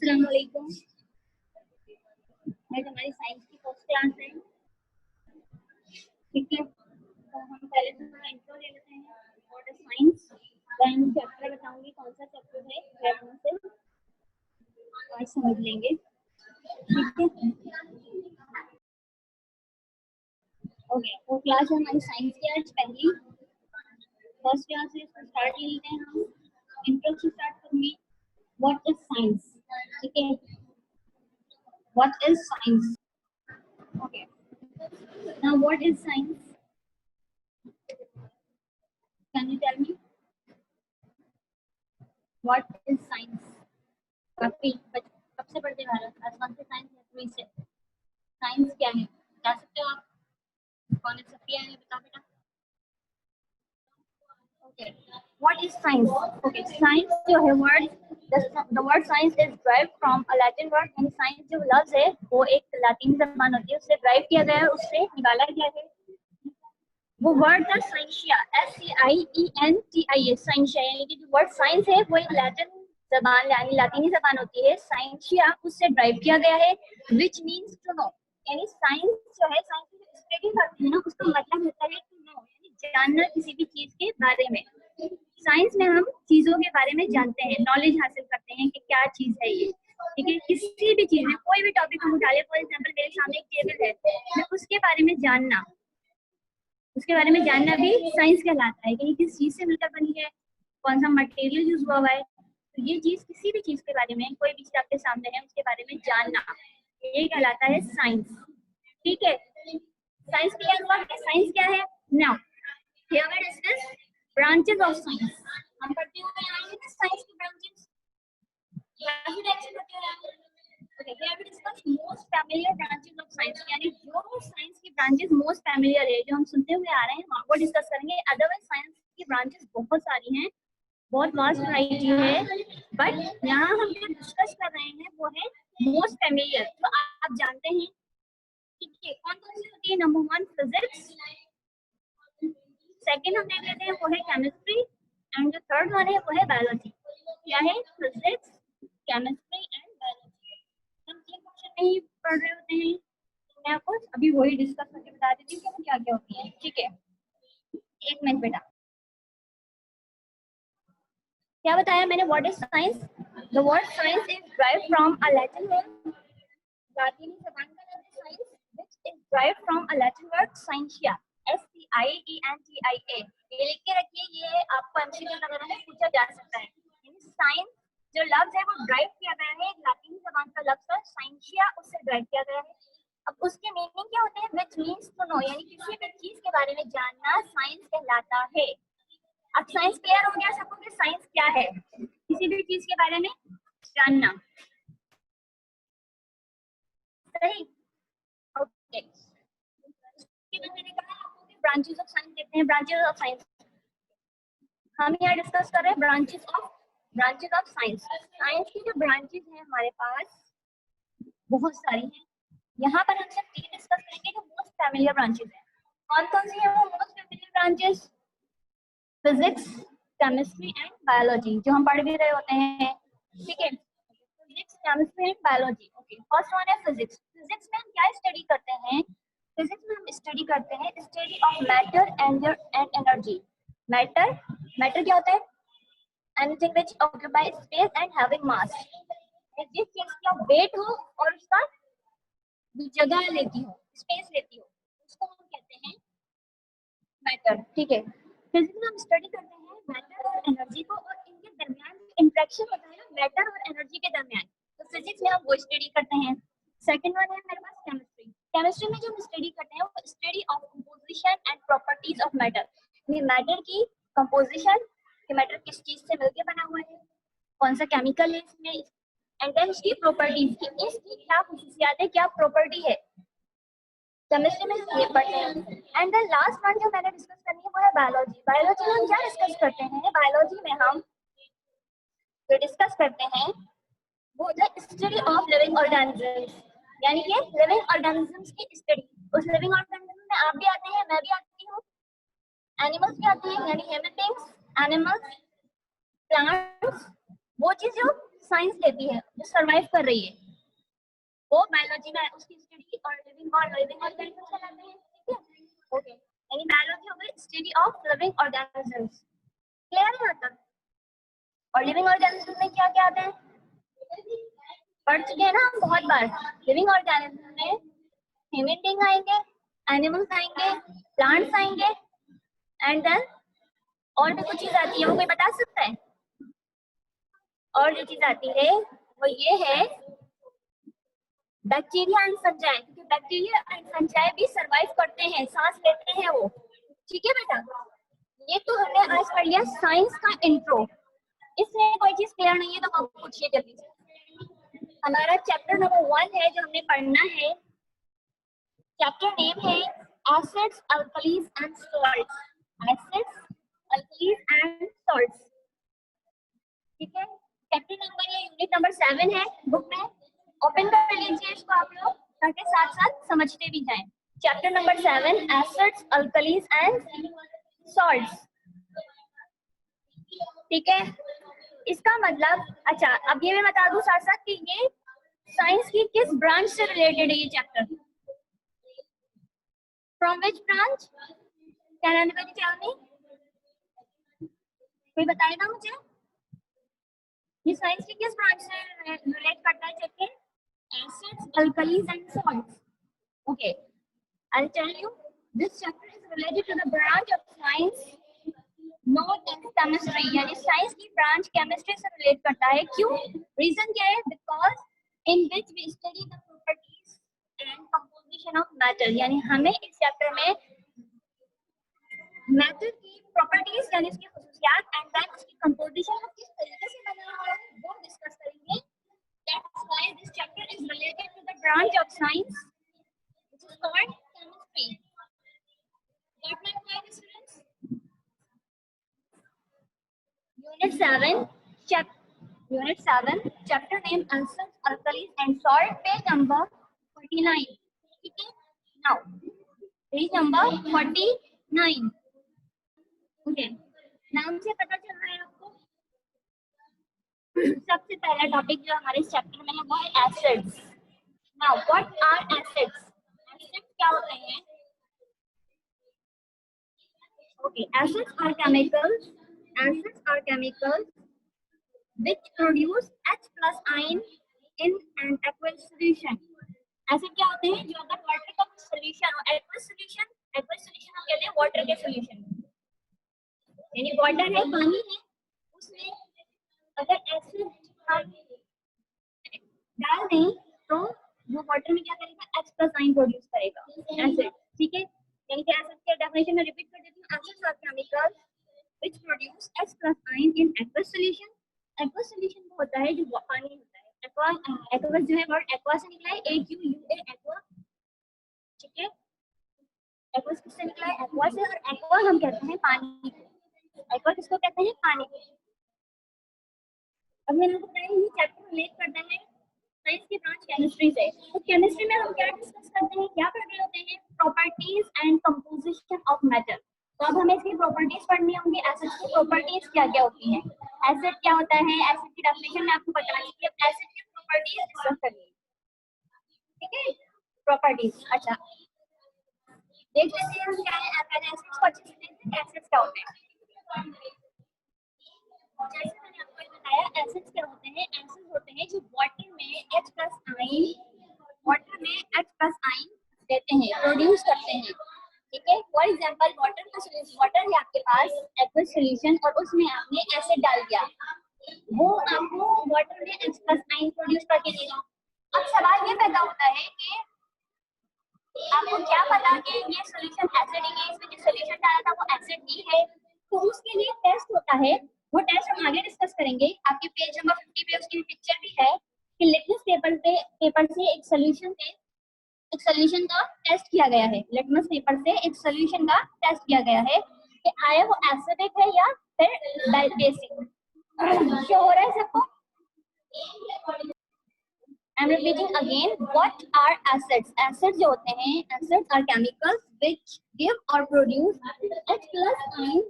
अस्सलाम वालेकुम। आज हमारी साइंस की फर्स्ट क्लास है, ठीक है। तो हम पहले थोड़ा इंट्रो ले लेते हैं, what is science. Then chapter बताऊंगी कौन सा चैप्टर है, फिर हम उसे आज समझ लेंगे, ठीक है। ओके, वो क्लास है हमारी साइंस की आज पहली फर्स्ट क्लास है, इसको स्टार्ट ले लेते हैं हम। इंट्रो से स्टार्ट करूंगी। व्हाट इज साइंस, ठीक है। What is science, okay. Now what is science, can you tell me what is science. काफी कब से पढ़ते आ रहे हो, क्लास 1 से साइंस या 2 से? साइंस क्या है बता सकते हो आप? कौन सा क्या है बता बेटा। Okay, what is science. Okay, science जो है the word science is drive from a Latin word. यानी साइंस जो लफ्ज है वो एक लैटिन जबान होती है, उससे ड्राइव किया गया है, उससे निकाला गया है। वो वर्ड था साइंशिया, SCIENTIA, साइंशिया। यानी कि जो वर्ड साइंस है वो एक लैटिन जबान यानी लातीनी जबान होती है, साइंशिया, उससे ड्राइव किया गया है, विच मीन्स टू नो। यानी साइंस जो है, साइंस की स्टडी करते हैं ना, उसका मतलब होता है टू नो, यानी जानना किसी भी चीज के बारे में। साइंस में हम चीजों के बारे में जानते हैं, नॉलेज हासिल करते हैं कि क्या चीज है ये, ठीक है। किसी भी चीज में कोई भी टॉपिक हम उठा ले, फॉर एग्जाम्पल मेरे सामने एक टेबल है, मैं उसके बारे में जानना, उसके बारे में जानना भी साइंस कहलाता है कि ये किस चीज से मिलकर बनी है, कौन सा मटेरियल यूज हुआ है। तो ये चीज, किसी भी चीज के बारे में, कोई भी चीज आपके सामने है उसके बारे में जानना, ये कहलाता है साइंस, ठीक है। साइंस क्या है, साइंस क्या है। Now here we discuss branches of science. हम पढ़ते हुए आएंगे ना साइंस की ब्रांचेस, काफी टेंशन होती है। Okay, here we discuss most familiar branches of science, यानी जो साइंस की ब्रांचेस मोस्ट फैमिलियर है, जो हम सुनते हुए आ रहे हैं, वो डिस्कस करेंगे। अदरवाइज साइंस की ब्रांचेस बहुत सारी हैं, बहुत वास्ट वैरायटी है, बट यहाँ हम जो डिस्कस कर रहे हैं वो है मोस्ट फैमिलियर, तो आप जानते हैं, ठीक है। कौन कौन सी होती है? नंबर 1 फिजिक्स, सेकंड हम देख लेते हैं वो है केमिस्ट्री, एंड जो थर्ड वन है वो है बायोलॉजी। क्या है? Physics, chemistry and biology. हम 3 क्वेश्चन नहीं पढ़ रहे होते हैं, मैं आपको अभी वही डिस्कस करके बता देती हूँ कि वो क्या क्या होती है, ठीक है। एक मिनट बेटा, क्या बताया मैंने? What is science. The word science is drive from a Latin word, लातीनी जबान का नाम है science, which is drive from a Latin word साइंशिया, SCIENTIA। ये लिख के रखिए, ये आपको एमसीक्यू वगैरह में पूछा जा सकता है। यानी साइंस जो लफ्ज है वो ड्राइव किया गया है एक लातीनी जबान का लफ्ज है साइंशिया, उससे ड्राइव किया गया है। अब उसके मीनिंग क्या होते हैं? व्हिच मीन्स टू नो, यानी किसी भी चीज के बारे में जानना साइंस कहलाता है। अब साइंस क्लियर हो गया सबको कि साइंस क्या है? किसी भी चीज के बारे में जानना, सही। ओके, मैंने कहा आपको कि ब्रांचेस ऑफ साइंस देखते हैं। ब्रांचेस ऑफ साइंस हम यहाँ डिस्कस कर रहे हैं, ब्रांचेस ऑफ साइंस। साइंस की जो ब्रांचेस हैं हमारे पास बहुत सारी हैं। यहाँ पर हम सिर्फ 3 डिस्कस करेंगे जो मोस्ट फैमिलियर ब्रांचेस हैं। कौन कौन सी है वो most familiar branches? Physics, chemistry and biology, जो हम पढ़ भी रहे होते हैं, ठीक है। Physics, chemistry and biology. Okay, first one है फिजिक्स। फिजिक्स में हम क्या स्टडी करते हैं? फिजिक्स में हम स्टडी करते हैं study of matter and energy. Matter क्या होता है? Anything which occupy space and having mass, जिस चीज का वेट हो और उसका जगह लेती हो, स्पेस लेती हो, उसको हम कहते हैं मैटर, ठीक है। फिजिक्स में हम स्टडी करते हैं मैटर और एनर्जी को, और इनके दरमियान इंटरेक्शन होता है ना मैटर और एनर्जी के दरमियान, तो फिजिक्स में हम वो स्टडी करते हैं। सेकंड वन है मेरे पास केमिस्ट्री। केमिस्ट्री में जो हम स्टडी करते हैं वो study of composition and properties of matter, ये मैटर की कंपोजिशन, कि मैटर किस चीज से मिलकर बना हुआ है, कौन सा केमिकल है इसमें, एंड देन उसकी प्रॉपर्टीज, कि इसकी क्या खुसूसियात है, क्या प्रॉपर्टी है। केमिस्ट्री में हम ये पढ़ते हैं। एंड देन लास्ट वन जो मैंने डिस्कस करनी है वो है बायोलॉजी। बायोलॉजी में हम क्या डिस्कस करते हैं? बायोलॉजी में हम जो डिस्कस करते हैं वो है स्टडी ऑफ लिविंग ऑर्गेनिजम्स, यानी कि लिविंग ऑर्गेनिजम्स की स्टडी। उस लिविंग ऑर्गेनिज्म में आप भी आते हैं, मैं भी आती हूँ, एनिमल्स भी आते हैं, यानी ह्यूमन बीइंग्स, एनिमल्स, प्लांट्स, वो चीज जो साइंस लेती है, जो सर्वाइव कर रही है, वो बायोलॉजी में उसकी स्टडी और लिविंग ऑर्गेनिज्म चलाते हैं, ठीक है। ओके, यानी बायोलॉजी हो गई study of living organisms, clear है मतलब। और लिविंग ऑर्गेनिज्म में क्या क्या आता है, पढ़ चुके हैं ना हम बहुत बार। लिविंग ऑर्गेनिज्म में ह्यूमन बीइंग आएंगे, एनिमल्स आएंगे, प्लांट्स आएंगे, एंड देन और भी कुछ चीज आती है, वो कोई बता सकता है? और जो चीज आती है वो ये है बैक्टीरिया एंड फंजाई, क्योंकि बैक्टीरिया एंड फंजाई भी सरवाइव करते हैं, सांस लेते हैं वो, ठीक है बेटा। ये तो हमने आज पढ़ लिया साइंस का इंट्रो। इसमें कोई चीज क्लियर नहीं है तो आप पूछिए जल्दी से। हमारा चैप्टर नंबर 1 है जो हमने पढ़ना है। चैप्टर नेम है acids, alkalis and salts. Acids, alkalis and salts, ठीक है। चैप्टर नंबर या यूनिट नंबर 7 है बुक में। ओपन कर लीजिए इसको आप लोग, ताकि साथ साथ समझते भी जाएं। Chapter number 7 acids, alkalis and salts, ठीक है। इसका मतलब, अच्छा अब ये मैं बता दूं साथ साथ कि ये साइंस की किस ब्रांच से रिलेटेड है ये चैप्टर। From which branch? Can anybody tell me? कोई बताएगा मुझे ये साइंस की किस ब्रांच से रिलेट करता है chapter? Acids, alkalis and salts. Okay, I'll tell you this chapter is related to the branch of science known as chemistry, यानी साइंस की ब्रांच केमिस्ट्री से रिलेट करता है। क्यों? रीजन क्या है? Because in which we study the properties and composition of matter, यानी हमें इस चैप्टर में मैटर की प्रॉपर्टीज यानी उसकी खुसूसियात एंड देन उसकी कंपोजिशन को किस तरीके से बना हुआ है वो डिस्कस करेंगे। That's why this chapter is related to the branch of science which is called chemistry. Got my point, students? Unit 7, chapter name acids, alkalis and salt, page number 49. ठीक है? Now, page number 49. Okay. नाम से पता चल रहा है आपको? सबसे पहला टॉपिक जो हमारे चैप्टर में है वो है acids. Now, what are acids? Acids क्या होते हैं? Okay, acids are chemicals. Acids are chemicals which produce H plus ion in an aqueous solution. Acid क्या होते हैं? जो अगर वाटर का solution हो, aqueous solution हम कहते हैं वाटर के solution, यानी वाटर है, पानी है, उसमें अगर एसिड हम डाल दें तो वो वाटर में क्या करेगा? H plus ion प्रोड्यूस करेगा, एसिड, ठीक है। यानी कि एसिड के डेफिनेशन में रिपीट कर देती हूँ, acids are chemicals which produce H plus ion in aqueous solution। aqueous solution वो होता है जो पानी होता है। aqueous जो है वर्ड aqua से निकला है, AQUA, aqua, ठीक है। aqueous किससे निकला है? aqua से, और aqua हम कहते हैं पानी को। aqua किसको कहते हैं? पानी को। अब मैंने बताया ये चैप्टर रिलेट करता है साइंस की ब्रांच केमिस्ट्री से। तो केमिस्ट्री में हम क्या डिस्कस करते हैं, क्या पढ़ रहे होते हैं? Properties and composition of matter. तो अब हमें इसकी प्रॉपर्टीज पढ़नी होंगी। एसिड की प्रॉपर्टीज क्या क्या होती हैं? एसिड क्या होता है? एसिड की डेफिनेशन मैं आपको बतानी थी। अब एसिड की प्रॉपर्टीज डिस्कस करनी है, ठीक है। प्रॉपर्टीज, अच्छा देख लेते हैं हम क्या है। पहले एसिड्स को अच्छे से देखते हैं, एसिड्स क्या होते हैं। जैसे मैंने आपको बताया एसिड्स क्या होते हैं? एसिड्स होते हैं जो वाटर में H plus आयन देते हैं, प्रोड्यूस करते हैं, ठीक है। फॉर एग्जांपल वाटर का सॉल्यूशन, वाटर है आपके पास एक्वस सॉल्यूशन और उसमें आपने एसिड डाल दिया, वो आपको वाटर में H plus आयन प्रोड्यूस करके देगा। अब सवाल ये पैदा होता है कि आपको क्या पता कि ये सॉल्यूशन एसिड ही है, इसमें जो सॉल्यूशन डाला था वो एसिड ही है। तो उसके लिए टेस्ट होता है, वो टेस्ट हम आगे डिस्कस करेंगे। आपके पेज नंबर 50 पे उसकी पिक्चर भी है कि लिटमस पेपर से एक सॉल्यूशन का टेस्ट किया गया है। लिटमस पेपर से एक सॉल्यूशन का टेस्ट किया गया है कि आया वो एसिडिक है या फिर बेसिक। शो हो रहा है सबको? I'm repeating again. What are acids? Acids जो होते हैं, acids are chemicals which give or produce H plus ion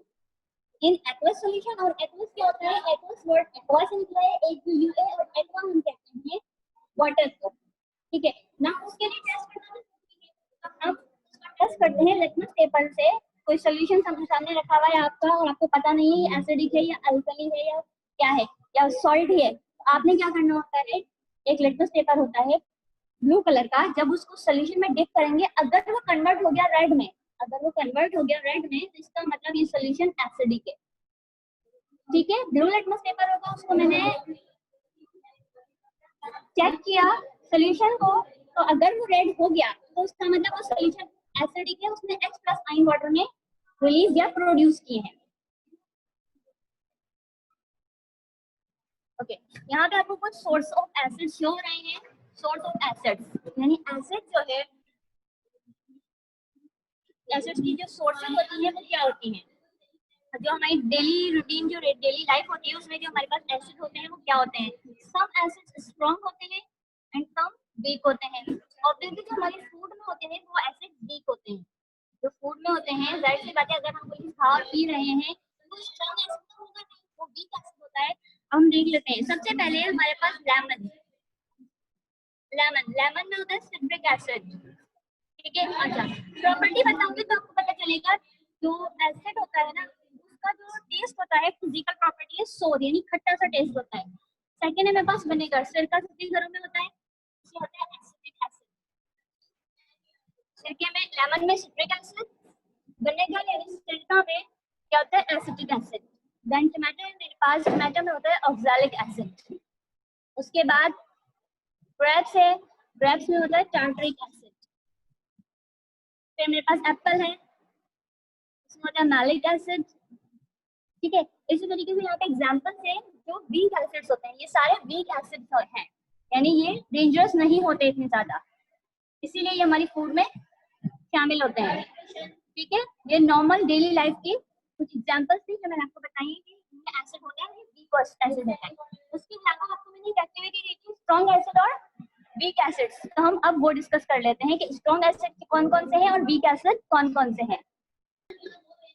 in aqueous solution. और एक्वस क्या होता है? एक्वस वर्ड एक्वा से निकला है, एक यूए, और एक्वा हम कहते हैं वाटर को, ठीक है ना। उसके लिए टेस्ट करना है, हम टेस्ट करते हैं लिटमस पेपर से। कोई सॉल्यूशन सामने रखा हुआ है आपका और आपको पता नहीं है एसिडिक है या अल्कली है या क्या है या सॉल्ट है, तो आपने क्या करना होता है, एक लिटमस पेपर होता है ब्लू कलर का, जब उसको सॉल्यूशन में डिप करेंगे, अगर वो कन्वर्ट हो गया रेड में, अगर वो कन्वर्ट हो गया रेड में, तो इसका मतलब ये सॉल्यूशन एसिडिक है, ठीक है। ब्लू लिटमस पेपर होगा, उसको मैंने चेक किया सॉल्यूशन को, तो अगर वो रेड हो गया तो उसका मतलब वो सॉल्यूशन एसिडिक है, उसमें H प्लस आयन वाटर ने रिलीज या प्रोड्यूस किए हैं। ओके, यहाँ पे आपको कुछ सोर्स ऑफ एसिड शो हो रहे हैं। सोर्स ऑफ एसिड्स यानी एसिड जो है, एसिड्स की जो सोर्सेज होती है वो क्या होती हैं, जो हमारी डेली रूटीन जो डेली लाइफ होती है उसमें जो हमारे पास एसिड होते हैं वो क्या होते हैं। सम एसिड्स स्ट्रॉन्ग होते हैं एंड सम वीक होते हैं। ऑब्वियसली जो हमारे फूड में होते हैं वो एसिड वीक होते हैं, जो फूड में होते हैं, जाहिर सी बात है अगर हम कोई खा और पी रहे हैं तो स्ट्रॉन्ग एसिड तो होगा नहीं, वो वीक एसिड होता है। हम देख लेते हैं, सबसे पहले हमारे पास लेमन, लेमन में होता है सिट्रिक एसिड, ठीक है। अच्छा, प्रॉपर्टी बताऊंगी तो आपको पता चलेगा, जो एसिड होता है ना उसका जो टेस्ट होता है, फिजिकल प्रॉपर्टी है सोर, यानी खट्टा सा टेस्ट होता है। सेकंड है मेरे पास विनेगर, सिरका सभी घरों में होता है, इसमें होता है एसिडिक एसिड। सिरके में, लेमन में सिट्रिक एसिड, विनेगर यानी सिरका में क्या होता है, एसिटिक एसिड। देन टमाटो है मेरे पास, टमाटो में होता है ऑक्सैलिक एसिड। उसके बाद ग्रेप्स है, ग्रेप्स में होता है टार्टरिक एसिड। फिर मेरे पास एप्पल है, इसमें होता है मैलिक एसिड, ठीक है। इसी तरीके से यहाँ पे एग्जांपल्स है जो वीक एसिड्स होते हैं, ये सारे वीक एसिड्स हैं, यानी ये डेंजरस नहीं होते इतने ज्यादा, इसीलिए ये हमारी फूड में शामिल होते हैं, ठीक है। ये नॉर्मल डेली लाइफ की कुछ एग्जांपल्स थी जो मैंने आपको बताई कि इनमें एसिड होता है, वीक एसिड होता है। उसके अलावा आपको मैंने एक एक्टिविटी दी थी स्ट्रॉन्ग एसिड और वीक एसिड्स, तो हम अब वो डिस्कस कर लेते हैं कि स्ट्रॉन्ग एसिड कौन कौन से हैं और वीक एसिड कौन कौन से हैं।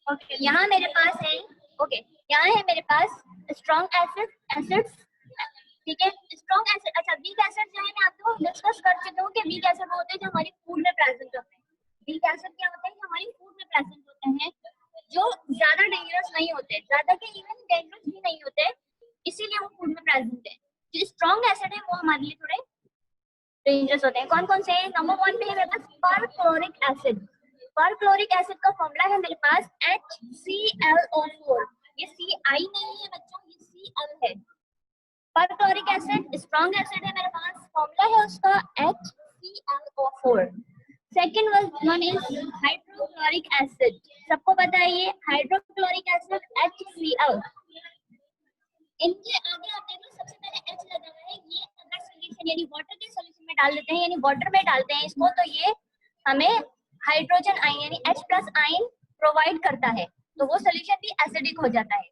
ओके, यहाँ मेरे पास है, ओके यहाँ है मेरे पास स्ट्रॉन्ग एसिड्स, ठीक है। स्ट्रॉन्ग एसिड, अच्छा वीक एसिड जो है मैं आपको डिस्कस कर चुकी हूँ कि वीक एसिड होते हैं जो हमारी फूड में प्रेजेंट होते हैं। वीक एसिड क्या होते हैं, जो हमारी फूड में प्रेजेंट होते हैं, जो ज्यादा डेंजरस नहीं होते, ज्यादा के इवन डेंजरस भी नहीं होते, इसीलिए वो फूड में प्रेजेंट है। जो स्ट्रॉन्ग एसिड है वो हमारे लिए थोड़े डेंजरस होते हैं। कौन कौन से हैं? नंबर 1 पे है मेरे पास परक्लोरिक एसिड। परक्लोरिक एसिड का फॉर्मूला है मेरे पास HClO4। ये CI नहीं है बच्चों, ये Cl है। परक्लोरिक एसिड स्ट्रॉन्ग एसिड है मेरे पास, फॉर्मूला है उसका HClO4। Second one is hydrochloric acid, सबको पता है ये हाइड्रोक्लोरिक एसिड HCl। इनके आगे आप देखो सबसे पहले H लगा हुआ है, ये अगर सॉल्यूशन यानी वाटर के सॉल्यूशन में डाल देते हैं, यानी वाटर में डालते हैं इसको, तो ये हमें हाइड्रोजन आयन यानी H प्लस आयन प्रोवाइड करता है, तो वो सॉल्यूशन भी एसिडिक हो जाता है।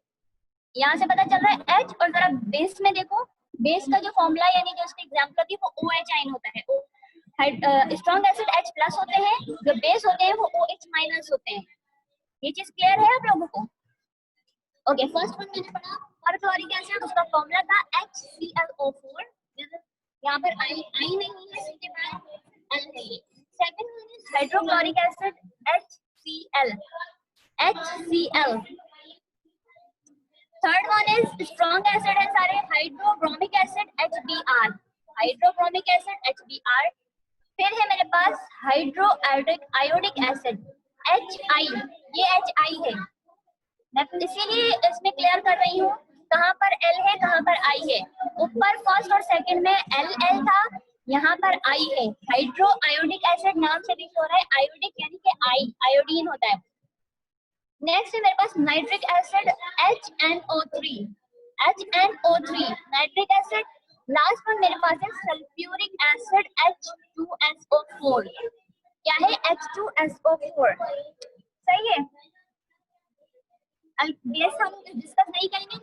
यहाँ से पता चल रहा है H। और जरा बेस में देखो, बेस का जो फॉर्मूला यानी जो उसकी एग्जांपल थी वो OH आयन होता है। स्ट्रॉन्ग एसिड H प्लस होते हैं, जो बेस होते हैं वो OH माइनस होते हैं। ये चीज क्लियर है आप लोगों को? ओके, फर्स्ट वन मैंने पढ़ा परक्लोरिक एसिड, उसका फॉर्मूला था HClO4। यहाँ पर I नहीं है, इसके बाद L है। Second one is hydrochloric acid HCl। Third one is strong acid है सारे, hydrobromic acid HBr, hydrobromic acid HBr। फिर है मेरे पास हाइड्रो आयोडिक एसिड HI, ये HI है, मैं इसीलिए इसमें क्लियर कर रही हूँ कहाँ पर L है कहाँ पर I है। ऊपर फर्स्ट और सेकंड में L था, यहाँ पर I है। हाइड्रो आयोडिक एसिड नाम से भी हो रहा है, आयोडिक यानी कि आयोडीन होता है। नेक्स्ट है मेरे पास nitric acid HNO3 nitric acid. Last one मेरे पास है सल्फ्यूरिक एसिड H2SO4। क्या है? H2SO4, सही है। बेस हम डिस्कस नहीं करेंगे,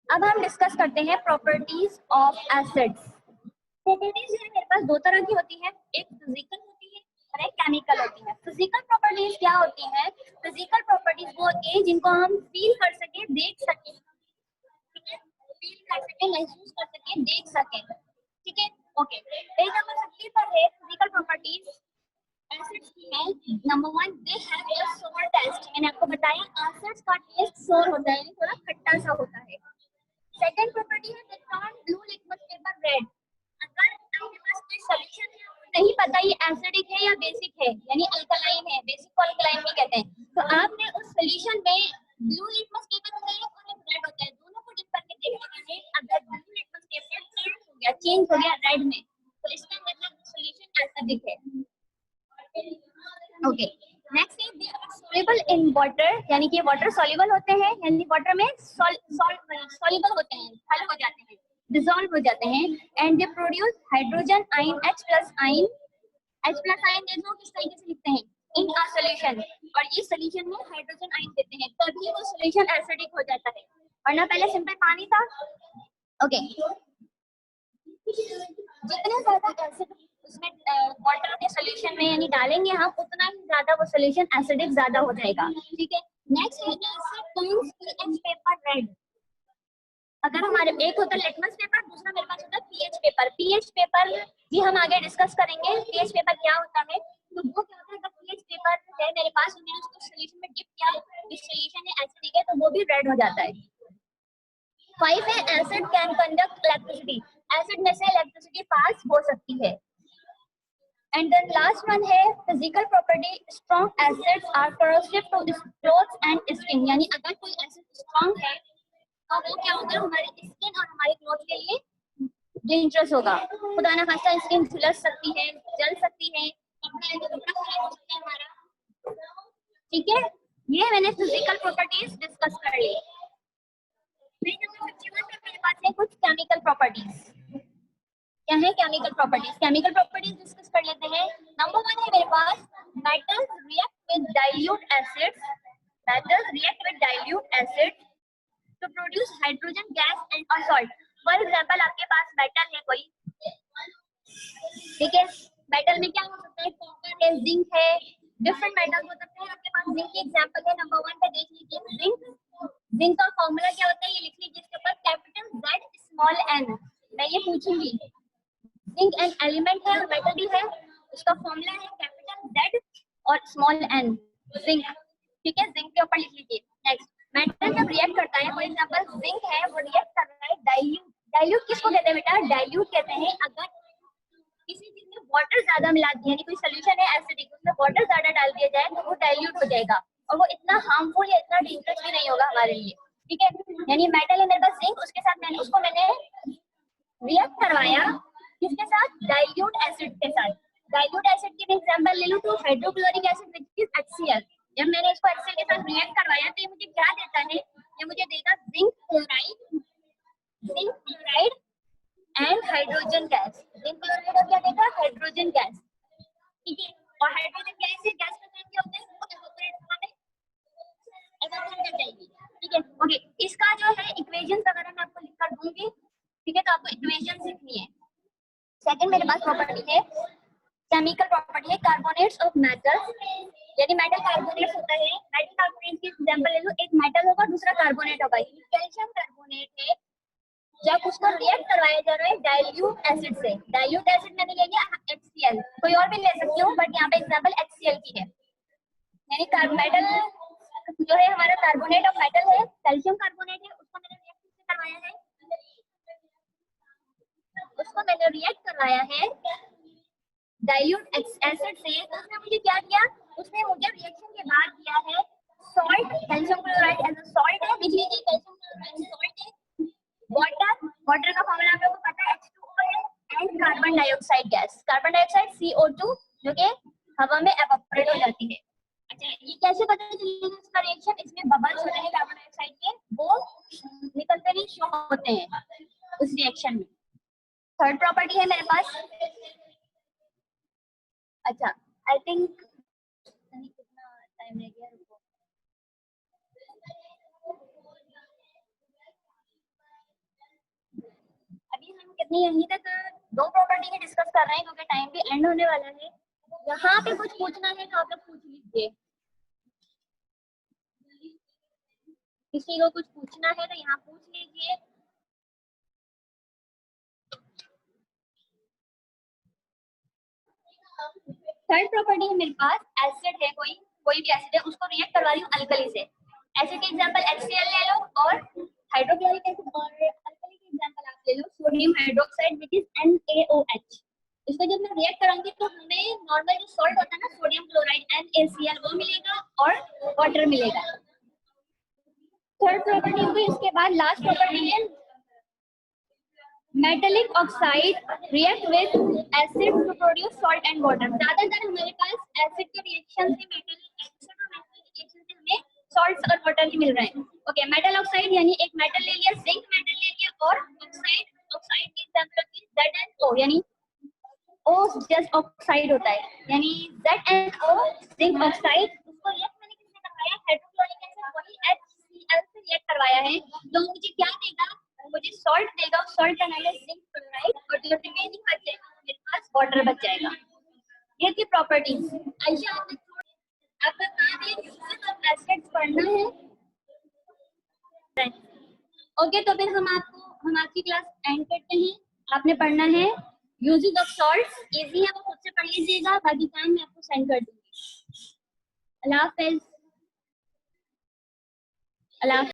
अब हम डिस्कस करते हैं प्रॉपर्टीज ऑफ एसिड्स। प्रॉपर्टीज मेरे पास दो तरह की होती है, एक फिजिकल होती है है केमिकल होती है। फिजिकल प्रॉपर्टीज क्या होती है? फिजिकल प्रॉपर्टीज वो है जिनको हम फील कर सके, देख सके, ठीक है, फील कर सके, महसूस कर सके, देख सके, ठीक है। ओके, पेज नंबर 50 पर है फिजिकल प्रॉपर्टीज एसिड्स की है। नंबर 1, दे हैव अ सोर टेस्ट। मैंने आपको बताया एसिड्स का टेस्ट सोर होता है, थोड़ा खट्टा सा होता है। सेकंड प्रॉपर्टी है they turn blue litmus paper red. अगर आपके पास कोई सॉल्यूशन है, आपको नहीं पता ये एसिडिक है या बेसिक है, यानी अल्कलाइन है, बेसिक को अल्कलाइन भी कहते हैं, तो आपने उस सॉल्यूशन में ब्लू लिटमस पेपर होता है और एक रेड होता है, दोनों को डिप करके देखना है। अगर ब्लू लिटमस पेपर टर्न हो गया, चेंज हो गया रेड में, तो इसका मतलब सॉल्यूशन एसिडिक है। ओके, नेक्स्ट है they are soluble in water, यानी कि वाटर सॉल्युबल होते हैं, यानी वाटर में सॉल्युबल होते हैं, हल हो जाते हैं, डिसॉल्व हो जाते हैं। And they produce hydrogen ion H+ ion. H+ ion देखो किस तरीके से लिखते हैं, इन अ सॉल्यूशन, और ये सॉल्यूशन में हाइड्रोजन आयन देते हैं, तभी वो सॉल्यूशन एसिडिक हो जाता है, वरना पहले सिंपल पानी था। ओके, जितने ज्यादा एसिड उसमें वाटर के सॉल्यूशन में यानी डालेंगे हम, उतना ही ज्यादा वो सॉल्यूशन एसिडिक ज्यादा हो जाएगा, ठीक है। नेक्स्ट है asset turns pH paper red. अगर हमारे एक होता है लिटमस पेपर, दूसरा मेरे पास होता है पीएच पेपर। पीएच पेपर भी हम आगे डिस्कस करेंगे, पीएच पेपर क्या होता है। तो वो क्या होता है, अगर पीएच पेपर है मेरे पास, मैंने उसको सॉल्यूशन में डिप किया, इस सॉल्यूशन है एसिडिक है, तो वो भी रेड हो जाता है। 5 है acid can conduct electricity. Acid में से इलेक्ट्रिसिटी पास हो सकती है। एंड देन लास्ट वन है physical property strong acids are corrosive to clothes and skin, यानी अगर कोई एसिड स्ट्रॉन्ग है तो वो क्या होगा, हमारे स्किन और हमारे क्लॉथ के लिए डेंजरस होगा। खुदा ना खास्ता स्किन झुलस सकती है, जल सकती है, कपड़ा है तो कपड़ा खराब हो सकता है हमारा, ठीक है। ये मैंने फिजिकल प्रॉपर्टीज डिस्कस कर ली। पेज नंबर 51 पे मेरे पास है कुछ केमिकल प्रॉपर्टीज। क्या है chemical properties? Chemical properties discuss कर लेते हैं। नंबर 1 है मेरे पास metals react with dilute acids. Metals react with dilute acids to produce hydrogen gas and और सॉल्ट। फॉर एग्जांपल आपके पास मेटल है कोई, ठीक है, मेटल में क्या हो सकता है, कॉपर है, जिंक है, डिफरेंट मेटल हो सकते हैं। आपके पास जिंक की एग्जांपल है, नंबर 1 पे देख लीजिए जिंक। जिंक का फॉर्मूला क्या होता है, ये लिख लीजिए इसके ऊपर, कैपिटल Z स्मॉल n। मैं ये पूछूंगी, जिंक एन एलिमेंट है और मेटल भी है, उसका फॉर्मूला है कैपिटल Z और स्मॉल n, जिंक, ठीक है, जिंक के ऊपर लिख लीजिए। नेक्स्ट, मेटल जब रिएक्ट करता है, फॉर एग्जांपल जिंक है, वो रिएक्ट कर रहा है डाइल्यूट। डाइल्यूट किसको कहते हैं बेटा? डाइल्यूट कहते हैं अगर किसी चीज में वाटर ज्यादा मिला दिया, यानी कोई सॉल्यूशन है एसिडिक, उसमें वाटर ज्यादा डाल दिया जाए तो वो डाइल्यूट हो जाएगा, और वो इतना हार्मफुल या इतना डेंजरस भी नहीं होगा हमारे लिए, ठीक है। यानी मेटल है मेरे पास जिंक, उसके साथ मैंने रिएक्ट करवाया किसके साथ? डाइल्यूट एसिड के साथ। डाइल्यूट एसिड की एग्जांपल ले लो तो hydrochloric acid which is HCl। जब मैंने इसको HCl के साथ रिएक्ट करवाया तो ये मुझे क्या देता है? ये मुझे देगा zinc chloride and hydrogen gas. Zinc chloride और क्या देगा? हाइड्रोजन गैस, ठीक है। और हाइड्रोजन गैस से गैस का काम क्या होता है? वो एवोपोरेट कर जाएगी, ठीक है। ओके, इसका जो है इक्वेशंस वगैरह मैं आपको लिख कर दूंगी, ठीक है, तो आपको इक्वेशन लिखनी है। सेकंड मेरे पास प्रॉपर्टी है केमिकल प्रॉपर्टी है कार्बोनेट्स ऑफ मेटल्स, यानी मेटल कार्बोनेट्स होता है। मेटल कार्बोनेट की एग्जांपल ले लो, एक मेटल होगा दूसरा कार्बोनेट होगा। कैल्शियम कार्बोनेट है, जब उसको रिएक्ट करवाया जा रहा है डाइल्यूट एसिड से, डाइल्यूट एसिड मैंने ले लिया HCl, कोई और भी ले सकती हूँ बट यहाँ पे एग्जांपल HCl की है, यानी मेटल जो है हमारा कार्बोनेट ऑफ मेटल है, कैल्शियम कार्बोनेट है, उसको मैंने रिएक्ट करवाया है डाइल्यूट एसिड से। तो उसने मुझे क्या किया? उसने मुझे रिएक्शन के बाद दिया है salt, calcium chloride as a salt है, लिख लीजिए कैल्शियम क्लोराइड सॉल्ट है। वाटर का फॉर्मूला आप लोगों को पता है, H2O है, and carbon dioxide gas, carbon dioxide CO2 जो कि हवा में एवापोरेट हो जाती है। अच्छा, ये कैसे पता चलेगा इसका रिएक्शन? इसमें बबल्स होते हैं कार्बन डाइऑक्साइड के, वो निकलते नहीं, शो होते हैं उस रिएक्शन में। थर्ड प्रॉपर्टी है मेरे पास, अच्छा आई थिंक कितना टाइम रह गया, रुको, अभी हम कितनी यहीं तक 2 प्रॉपर्टी की डिस्कस कर रहे हैं क्योंकि टाइम भी एंड होने वाला है। यहाँ पे कुछ पूछना है तो आप लोग पूछ लीजिए, किसी को कुछ पूछना है तो यहाँ पूछ लीजिए। थर्ड प्रॉपर्टी है मेरे पास, एसिड है, कोई भी एसिड है, उसको रिएक्ट करवा रही हूँ अल्कली से। एसिड के एग्जांपल HCl ले लो, और हाइड्रोक्लोरिक एसिड, और अल्कली के एग्जांपल आप ले लो sodium hydroxide which is NaOH। इसको जब मैं रिएक्ट करूंगी तो हमें नॉर्मल जो सॉल्ट होता है ना, सोडियम क्लोराइड NaCl, वो मिलेगा और वाटर मिलेगा। थर्ड प्रॉपर्टी हो गई। इसके बाद लास्ट प्रॉपर्टी है metallic oxide react with acid to produce salt and water. ज्यादातर हमारे पास एसिड के रिएक्शन से, मेटेलिक एसिड और मेटेलिक रिएक्शन से हमें सॉल्ट्स और वाटर ही मिल रहे हैं। ओके, मेटल ऑक्साइड यानी एक मेटल ले लिया, जिंक मेटल ले लिया, और ऑक्साइड की एग्जांपल होती है ZnO, यानी O जस्ट ऑक्साइड होता है, यानी ZnO जिंक ऑक्साइड। उसको रिएक्ट मैंने किससे करवाया, हाइड्रोक्लोरिक एसिड, वही HCl से रिएक्ट करवाया है। तो मुझे क्या देगा, मुझे सॉल्ट देगा, सॉल्ट का नाम है जिंक क्लोराइड, और जो रिमेनिंग बच जाएगा मेरे पास वाटर बच जाएगा। ये थी प्रॉपर्टीज। आयशा, आपका काम है यूजेस ऑफ एसिड्स पढ़ना है। ओके, तो फिर हम आपकी क्लास एंड करते हैं। आपने पढ़ना है यूजेस ऑफ सॉल्ट्स, इजी है, वो खुद से पढ़ लीजिएगा, बाकी काम मैं आपको सेंड कर दूंगी। अल्लाह हाफिज। अल्लाह।